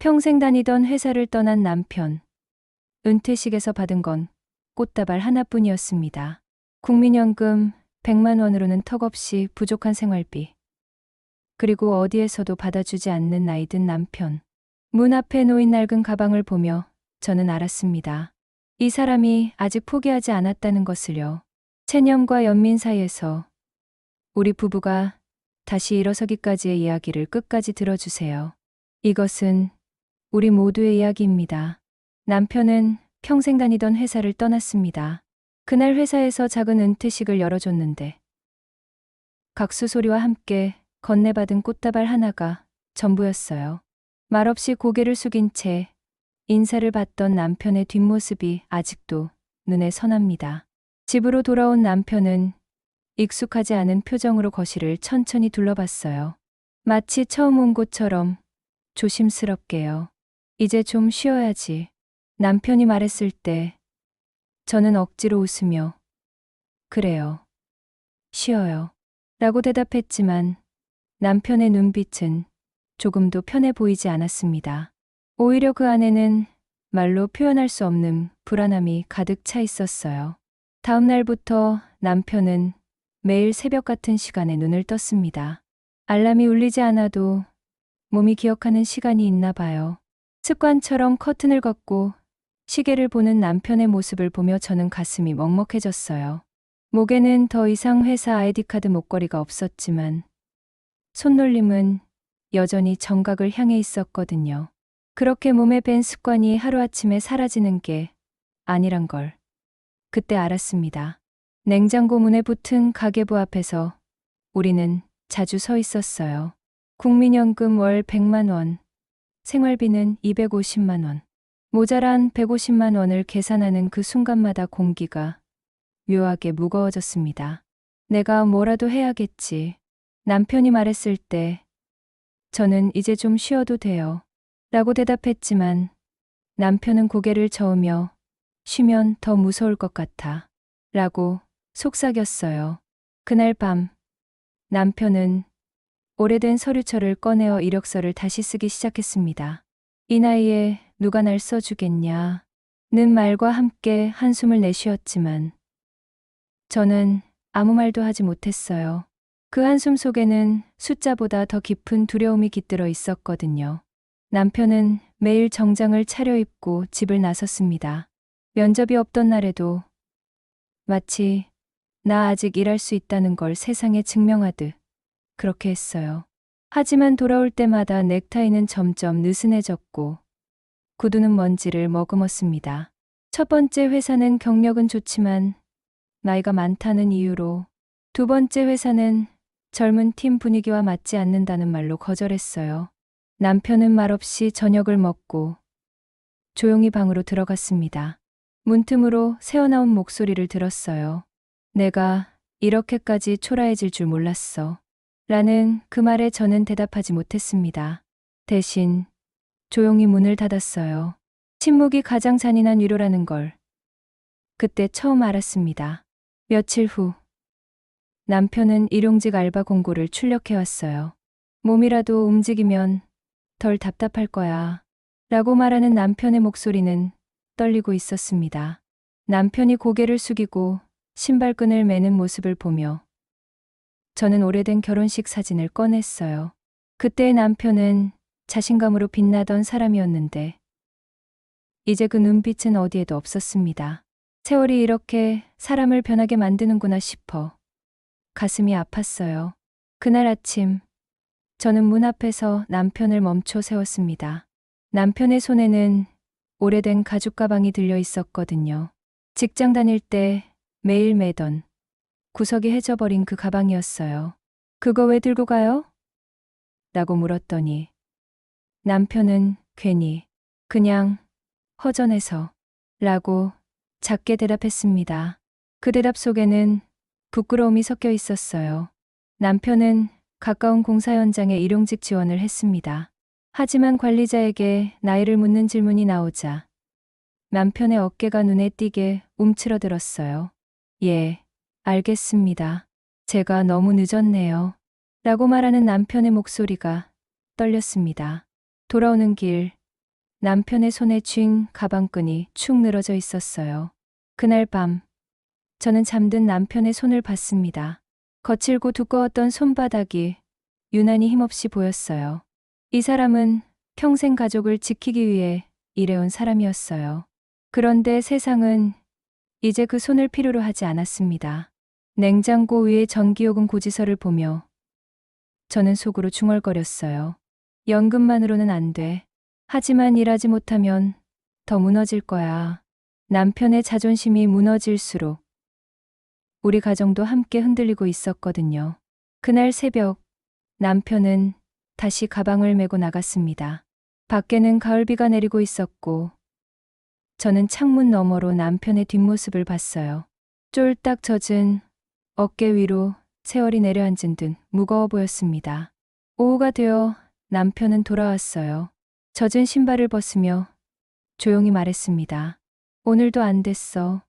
평생 다니던 회사를 떠난 남편. 은퇴식에서 받은 건 꽃다발 하나뿐이었습니다. 국민연금 100만 원으로는 턱없이 부족한 생활비. 그리고 어디에서도 받아주지 않는 나이든 남편. 문 앞에 놓인 낡은 가방을 보며 저는 알았습니다. 이 사람이 아직 포기하지 않았다는 것을요. 체념과 연민 사이에서 우리 부부가 다시 일어서기까지의 이야기를 끝까지 들어주세요. 이것은 우리 모두의 이야기입니다. 남편은 평생 다니던 회사를 떠났습니다. 그날 회사에서 작은 은퇴식을 열어줬는데 각수 소리와 함께 건네받은 꽃다발 하나가 전부였어요. 말없이 고개를 숙인 채 인사를 받던 남편의 뒷모습이 아직도 눈에 선합니다. 집으로 돌아온 남편은 익숙하지 않은 표정으로 거실을 천천히 둘러봤어요. 마치 처음 온 곳처럼 조심스럽게요. 이제 좀 쉬어야지. 남편이 말했을 때 저는 억지로 웃으며 그래요. 쉬어요. 라고 대답했지만 남편의 눈빛은 조금도 편해 보이지 않았습니다. 오히려 그 안에는 말로 표현할 수 없는 불안함이 가득 차 있었어요. 다음 날부터 남편은 매일 새벽 같은 시간에 눈을 떴습니다. 알람이 울리지 않아도 몸이 기억하는 시간이 있나 봐요. 습관처럼 커튼을 걷고 시계를 보는 남편의 모습을 보며 저는 가슴이 먹먹해졌어요. 목에는 더 이상 회사 아이디카드 목걸이가 없었지만 손놀림은 여전히 정각을 향해 있었거든요. 그렇게 몸에 밴 습관이 하루아침에 사라지는 게 아니란 걸 그때 알았습니다. 냉장고 문에 붙은 가계부 앞에서 우리는 자주 서 있었어요. 국민연금 월 100만 원, 생활비는 250만 원. 모자란 150만 원을 계산하는 그 순간마다 공기가 묘하게 무거워졌습니다. 내가 뭐라도 해야겠지. 남편이 말했을 때 저는 이제 좀 쉬어도 돼요. 라고 대답했지만 남편은 고개를 저으며 쉬면 더 무서울 것 같아. 라고 속삭였어요. 그날 밤 남편은 오래된 서류철을 꺼내어 이력서를 다시 쓰기 시작했습니다. 이 나이에 누가 날 써주겠냐 는 말과 함께 한숨을 내쉬었지만 저는 아무 말도 하지 못했어요. 그 한숨 속에는 숫자보다 더 깊은 두려움이 깃들어 있었거든요. 남편은 매일 정장을 차려입고 집을 나섰습니다. 면접이 없던 날에도 마치 나 아직 일할 수 있다는 걸 세상에 증명하듯 그렇게 했어요. 하지만 돌아올 때마다 넥타이는 점점 느슨해졌고 구두는 먼지를 머금었습니다. 첫 번째 회사는 경력은 좋지만 나이가 많다는 이유로, 두 번째 회사는 젊은 팀 분위기와 맞지 않는다는 말로 거절했어요. 남편은 말없이 저녁을 먹고 조용히 방으로 들어갔습니다. 문틈으로 새어나온 목소리를 들었어요. 내가 이렇게까지 초라해질 줄 몰랐어. 라는 그 말에 저는 대답하지 못했습니다. 대신 조용히 문을 닫았어요. 침묵이 가장 잔인한 위로라는 걸 그때 처음 알았습니다. 며칠 후 남편은 일용직 알바 공고를 출력해왔어요. 몸이라도 움직이면 덜 답답할 거야. 라고 말하는 남편의 목소리는 떨리고 있었습니다. 남편이 고개를 숙이고 신발끈을 매는 모습을 보며 저는 오래된 결혼식 사진을 꺼냈어요. 그때의 남편은 자신감으로 빛나던 사람이었는데 이제 그 눈빛은 어디에도 없었습니다. 세월이 이렇게 사람을 변하게 만드는구나 싶어 가슴이 아팠어요. 그날 아침 저는 문 앞에서 남편을 멈춰 세웠습니다. 남편의 손에는 오래된 가죽 가방이 들려 있었거든요. 직장 다닐 때 매일 매던 구석이 해져버린 그 가방이었어요. 그거 왜 들고 가요? 라고 물었더니 남편은 괜히 그냥 허전해서 라고 작게 대답했습니다. 그 대답 속에는 부끄러움이 섞여 있었어요. 남편은 가까운 공사 현장에 일용직 지원을 했습니다. 하지만 관리자에게 나이를 묻는 질문이 나오자 남편의 어깨가 눈에 띄게 움츠러들었어요. 예, 알겠습니다. 제가 너무 늦었네요. 라고 말하는 남편의 목소리가 떨렸습니다. 돌아오는 길 남편의 손에 쥔 가방끈이 축 늘어져 있었어요. 그날 밤, 저는 잠든 남편의 손을 봤습니다. 거칠고 두꺼웠던 손바닥이 유난히 힘없이 보였어요. 이 사람은 평생 가족을 지키기 위해 일해온 사람이었어요. 그런데 세상은 이제 그 손을 필요로 하지 않았습니다. 냉장고 위에 전기요금 고지서를 보며 저는 속으로 중얼거렸어요. 연금만으로는 안 돼. 하지만 일하지 못하면 더 무너질 거야. 남편의 자존심이 무너질수록 우리 가정도 함께 흔들리고 있었거든요. 그날 새벽, 남편은 다시 가방을 메고 나갔습니다. 밖에는 가을비가 내리고 있었고, 저는 창문 너머로 남편의 뒷모습을 봤어요. 쫄딱 젖은 어깨 위로 세월이 내려앉은 듯 무거워 보였습니다. 오후가 되어 남편은 돌아왔어요. 젖은 신발을 벗으며 조용히 말했습니다. 오늘도 안 됐어.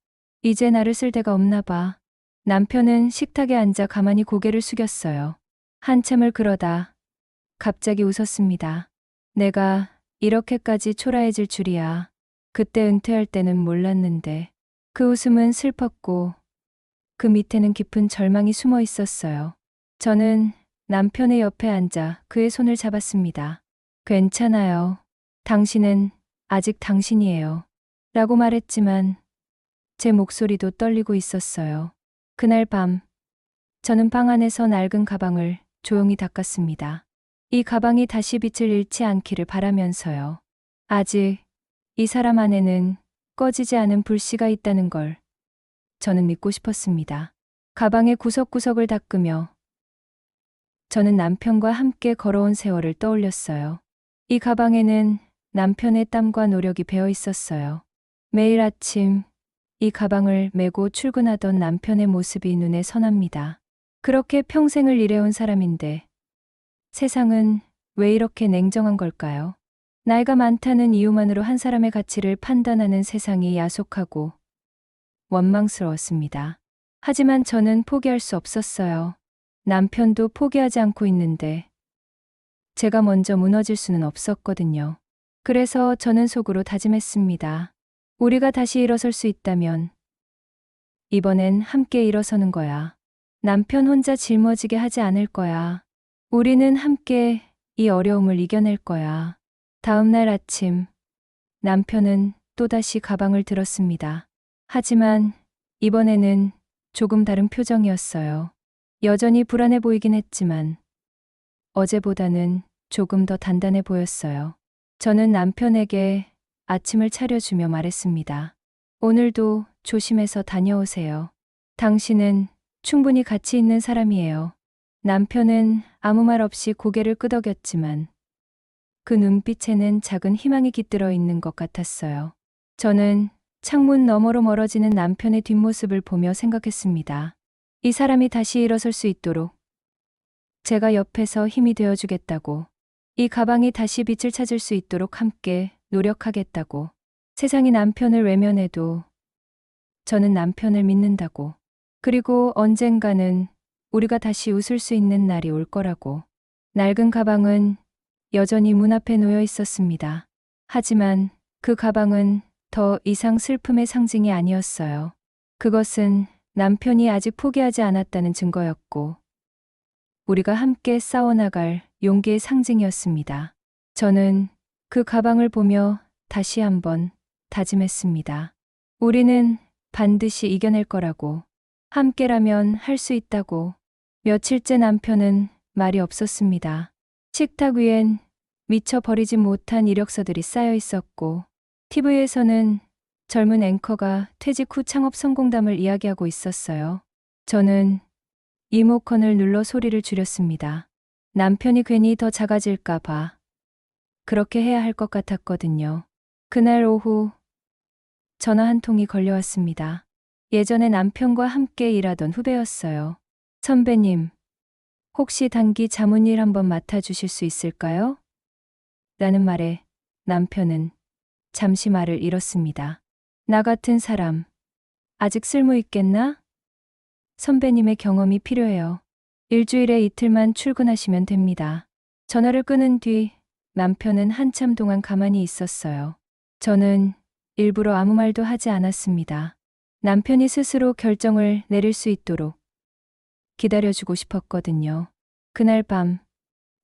이제 나를 쓸 데가 없나 봐. 남편은 식탁에 앉아 가만히 고개를 숙였어요. 한참을 그러다 갑자기 웃었습니다. 내가 이렇게까지 초라해질 줄이야. 그때 은퇴할 때는 몰랐는데. 그 웃음은 슬펐고 그 밑에는 깊은 절망이 숨어 있었어요. 저는 남편의 옆에 앉아 그의 손을 잡았습니다. 괜찮아요. 당신은 아직 당신이에요. 라고 말했지만 제 목소리도 떨리고 있었어요. 그날 밤, 저는 방 안에서 낡은 가방을 조용히 닦았습니다. 이 가방이 다시 빛을 잃지 않기를 바라면서요. 아직 이 사람 안에는 꺼지지 않은 불씨가 있다는 걸 저는 믿고 싶었습니다. 가방의 구석구석을 닦으며 저는 남편과 함께 걸어온 세월을 떠올렸어요. 이 가방에는 남편의 땀과 노력이 배어 있었어요. 매일 아침 이 가방을 메고 출근하던 남편의 모습이 눈에 선합니다. 그렇게 평생을 일해온 사람인데 세상은 왜 이렇게 냉정한 걸까요? 나이가 많다는 이유만으로 한 사람의 가치를 판단하는 세상이 야속하고 원망스러웠습니다. 하지만 저는 포기할 수 없었어요. 남편도 포기하지 않고 있는데 제가 먼저 무너질 수는 없었거든요. 그래서 저는 속으로 다짐했습니다. 우리가 다시 일어설 수 있다면 이번엔 함께 일어서는 거야. 남편 혼자 짊어지게 하지 않을 거야. 우리는 함께 이 어려움을 이겨낼 거야. 다음 날 아침, 남편은 또다시 가방을 들었습니다. 하지만 이번에는 조금 다른 표정이었어요. 여전히 불안해 보이긴 했지만 어제보다는 조금 더 단단해 보였어요. 저는 남편에게 아침을 차려주며 말했습니다. 오늘도 조심해서 다녀오세요. 당신은 충분히 가치 있는 사람이에요. 남편은 아무 말 없이 고개를 끄덕였지만 그 눈빛에는 작은 희망이 깃들어 있는 것 같았어요. 저는 창문 너머로 멀어지는 남편의 뒷모습을 보며 생각했습니다. 이 사람이 다시 일어설 수 있도록 제가 옆에서 힘이 되어주겠다고, 이 가방이 다시 빛을 찾을 수 있도록 함께 노력하겠다고, 세상이 남편을 외면해도 저는 남편을 믿는다고, 그리고 언젠가는 우리가 다시 웃을 수 있는 날이 올 거라고. 낡은 가방은 여전히 문 앞에 놓여 있었습니다. 하지만 그 가방은 더 이상 슬픔의 상징이 아니었어요. 그것은 남편이 아직 포기하지 않았다는 증거였고, 우리가 함께 싸워나갈 용기의 상징이었습니다. 저는 그 가방을 보며 다시 한번 다짐했습니다. 우리는 반드시 이겨낼 거라고, 함께라면 할 수 있다고. 며칠째 남편은 말이 없었습니다. 식탁 위엔 미처 버리지 못한 이력서들이 쌓여 있었고, TV에서는 젊은 앵커가 퇴직 후 창업 성공담을 이야기하고 있었어요. 저는 리모컨을 눌러 소리를 줄였습니다. 남편이 괜히 더 작아질까 봐 그렇게 해야 할 것 같았거든요. 그날 오후 전화 한 통이 걸려왔습니다. 예전에 남편과 함께 일하던 후배였어요. 선배님, 혹시 단기 자문일 한번 맡아주실 수 있을까요? 라는 말에 남편은 잠시 말을 잃었습니다. 나 같은 사람, 아직 쓸모 있겠나? 선배님의 경험이 필요해요. 일주일에 이틀만 출근하시면 됩니다. 전화를 끊은 뒤 남편은 한참 동안 가만히 있었어요. 저는 일부러 아무 말도 하지 않았습니다. 남편이 스스로 결정을 내릴 수 있도록 기다려주고 싶었거든요. 그날 밤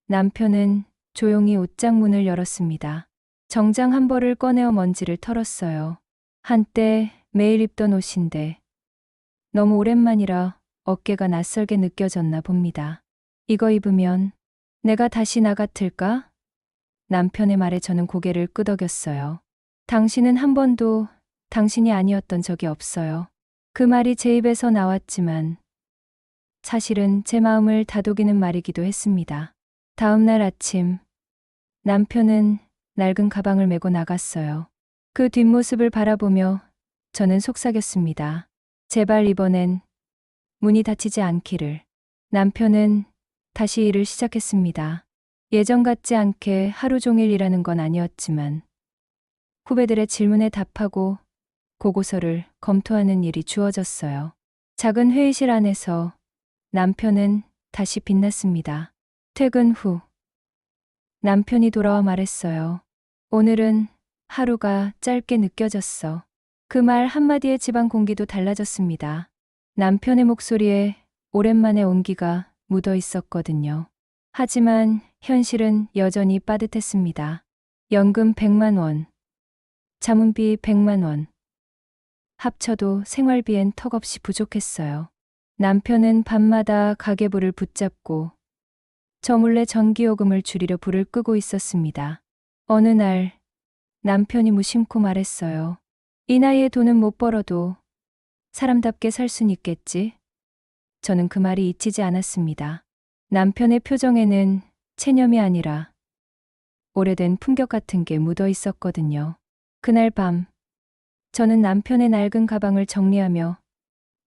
남편은 조용히 옷장 문을 열었습니다. 정장 한 벌을 꺼내어 먼지를 털었어요. 한때 매일 입던 옷인데 너무 오랜만이라 어깨가 낯설게 느껴졌나 봅니다. 이거 입으면 내가 다시 나 같을까? 남편의 말에 저는 고개를 끄덕였어요. 당신은 한 번도 당신이 아니었던 적이 없어요. 그 말이 제 입에서 나왔지만 사실은 제 마음을 다독이는 말이기도 했습니다. 다음 날 아침 남편은 낡은 가방을 메고 나갔어요. 그 뒷모습을 바라보며 저는 속삭였습니다. 제발 이번엔 문이 닫히지 않기를. 남편은 다시 일을 시작했습니다. 예전 같지 않게 하루 종일 일하는 건 아니었지만 후배들의 질문에 답하고 보고서를 검토하는 일이 주어졌어요. 작은 회의실 안에서 남편은 다시 빛났습니다. 퇴근 후 남편이 돌아와 말했어요. 오늘은 하루가 짧게 느껴졌어. 그 말 한마디에 집안 공기도 달라졌습니다. 남편의 목소리에 오랜만에 온기가 묻어 있었거든요. 하지만 현실은 여전히 빠듯했습니다. 연금 100만 원, 자문비 100만 원, 합쳐도 생활비엔 턱없이 부족했어요. 남편은 밤마다 가계부를 붙잡고 저 몰래 전기요금을 줄이려 불을 끄고 있었습니다. 어느 날 남편이 무심코 말했어요. 이 나이에 돈은 못 벌어도 사람답게 살 순 있겠지? 저는 그 말이 잊히지 않았습니다. 남편의 표정에는 체념이 아니라 오래된 품격 같은 게 묻어 있었거든요. 그날 밤 저는 남편의 낡은 가방을 정리하며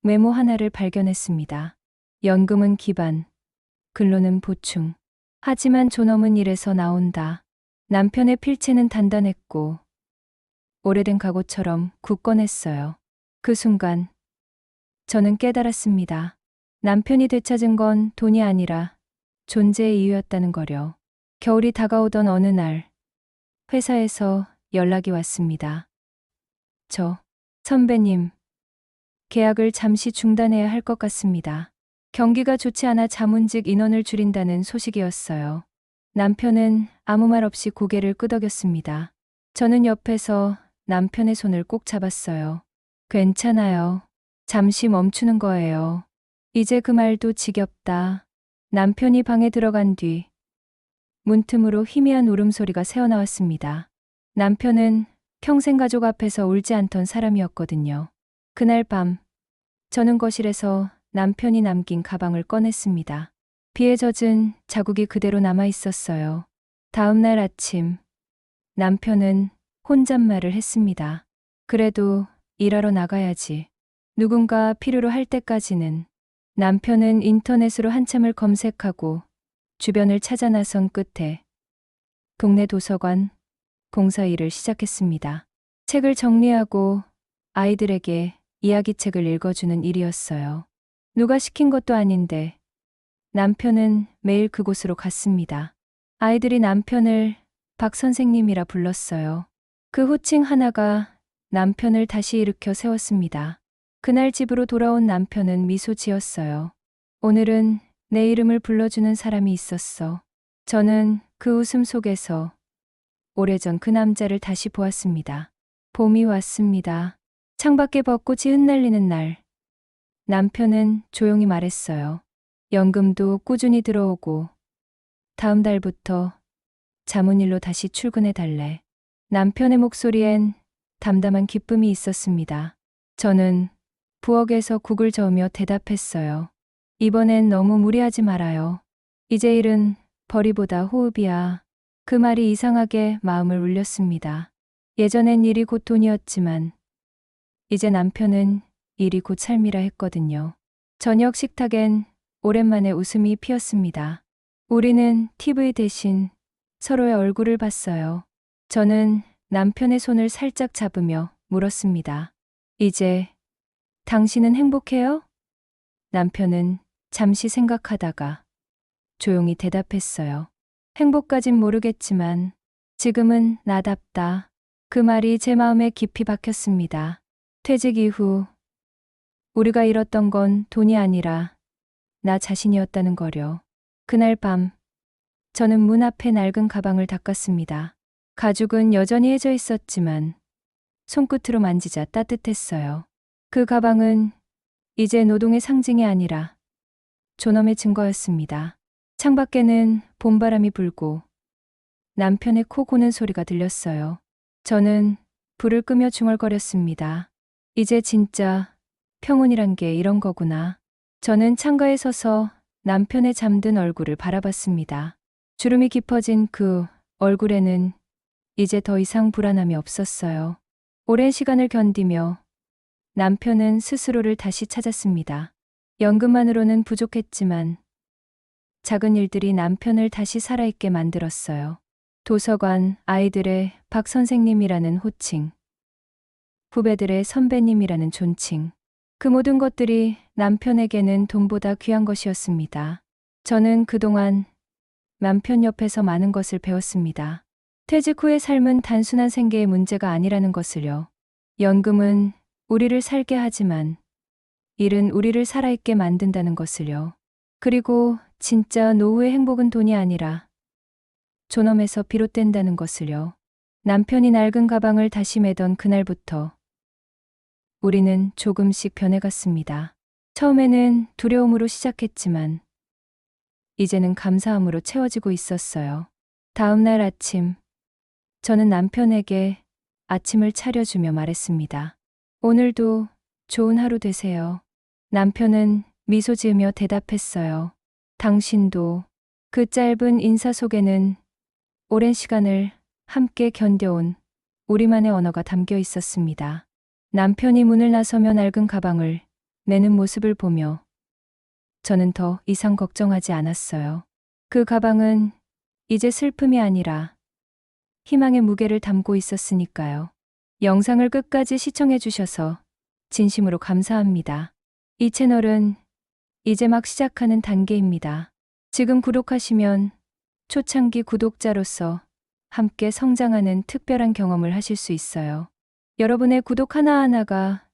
메모 하나를 발견했습니다. 연금은 기반, 근로는 보충. 하지만 존엄은 일에서 나온다. 남편의 필체는 단단했고 오래된 각오처럼 굳건했어요. 그 순간 저는 깨달았습니다. 남편이 되찾은 건 돈이 아니라 존재의 이유였다는 거려. 겨울이 다가오던 어느 날 회사에서 연락이 왔습니다. 선배님, 계약을 잠시 중단해야 할 것 같습니다. 경기가 좋지 않아 자문직 인원을 줄인다는 소식이었어요. 남편은 아무 말 없이 고개를 끄덕였습니다. 저는 옆에서 남편의 손을 꼭 잡았어요. 괜찮아요. 잠시 멈추는 거예요. 이제 그 말도 지겹다. 남편이 방에 들어간 뒤 문틈으로 희미한 울음소리가 새어나왔습니다. 남편은 평생 가족 앞에서 울지 않던 사람이었거든요. 그날 밤 저는 거실에서 남편이 남긴 가방을 꺼냈습니다. 비에 젖은 자국이 그대로 남아 있었어요. 다음 날 아침 남편은 혼잣말을 했습니다. 그래도 일하러 나가야지. 누군가 필요로 할 때까지는. 남편은 인터넷으로 한참을 검색하고 주변을 찾아 나선 끝에 동네 도서관 공사 일을 시작했습니다. 책을 정리하고 아이들에게 이야기책을 읽어주는 일이었어요. 누가 시킨 것도 아닌데 남편은 매일 그곳으로 갔습니다. 아이들이 남편을 박 선생님이라 불렀어요. 그 호칭 하나가 남편을 다시 일으켜 세웠습니다. 그날 집으로 돌아온 남편은 미소 지었어요. 오늘은 내 이름을 불러주는 사람이 있었어. 저는 그 웃음 속에서 오래전 그 남자를 다시 보았습니다. 봄이 왔습니다. 창밖에 벚꽃이 흩날리는 날, 남편은 조용히 말했어요. 연금도 꾸준히 들어오고 다음 달부터 자문일로 다시 출근해 달래. 남편의 목소리엔 담담한 기쁨이 있었습니다. 저는 부엌에서 국을 저으며 대답했어요. 이번엔 너무 무리하지 말아요. 이제 일은 벌이보다 호흡이야. 그 말이 이상하게 마음을 울렸습니다. 예전엔 일이 곧 돈이었지만 이제 남편은 일이 곧 삶이라 했거든요. 저녁 식탁엔 오랜만에 웃음이 피었습니다. 우리는 TV 대신 서로의 얼굴을 봤어요. 저는 남편의 손을 살짝 잡으며 물었습니다. 이제 당신은 행복해요? 남편은 잠시 생각하다가 조용히 대답했어요. 행복까진 모르겠지만 지금은 나답다. 그 말이 제 마음에 깊이 박혔습니다. 퇴직 이후 우리가 잃었던 건 돈이 아니라 나 자신이었다는 거려. 그날 밤 저는 문 앞에 낡은 가방을 닦았습니다. 가죽은 여전히 해져 있었지만 손끝으로 만지자 따뜻했어요. 그 가방은 이제 노동의 상징이 아니라 존엄의 증거였습니다. 창밖에는 봄바람이 불고 남편의 코 고는 소리가 들렸어요. 저는 불을 끄며 중얼거렸습니다. 이제 진짜 평온이란 게 이런 거구나. 저는 창가에 서서 남편의 잠든 얼굴을 바라봤습니다. 주름이 깊어진 그 얼굴에는 이제 더 이상 불안함이 없었어요. 오랜 시간을 견디며 남편은 스스로를 다시 찾았습니다. 연금만으로는 부족했지만 작은 일들이 남편을 다시 살아있게 만들었어요. 도서관, 아이들의 박 선생님이라는 호칭, 후배들의 선배님이라는 존칭. 그 모든 것들이 남편에게는 돈보다 귀한 것이었습니다. 저는 그동안 남편 옆에서 많은 것을 배웠습니다. 퇴직 후의 삶은 단순한 생계의 문제가 아니라는 것을요. 연금은 우리를 살게 하지만 일은 우리를 살아있게 만든다는 것을요. 그리고 진짜 노후의 행복은 돈이 아니라 존엄에서 비롯된다는 것을요. 남편이 낡은 가방을 다시 매던 그날부터 우리는 조금씩 변해갔습니다. 처음에는 두려움으로 시작했지만 이제는 감사함으로 채워지고 있었어요. 다음 날 아침, 저는 남편에게 아침을 차려주며 말했습니다. 오늘도 좋은 하루 되세요. 남편은 미소 지으며 대답했어요. 당신도. 그 짧은 인사 속에는 오랜 시간을 함께 견뎌온 우리만의 언어가 담겨 있었습니다. 남편이 문을 나서며 낡은 가방을 내는 모습을 보며 저는 더 이상 걱정하지 않았어요. 그 가방은 이제 슬픔이 아니라 희망의 무게를 담고 있었으니까요. 영상을 끝까지 시청해 주셔서 진심으로 감사합니다. 이 채널은 이제 막 시작하는 단계입니다. 지금 구독하시면 초창기 구독자로서 함께 성장하는 특별한 경험을 하실 수 있어요. 여러분의 구독 하나하나가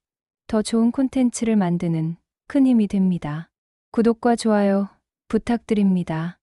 더 좋은 콘텐츠를 만드는 큰 힘이 됩니다. 구독과 좋아요 부탁드립니다.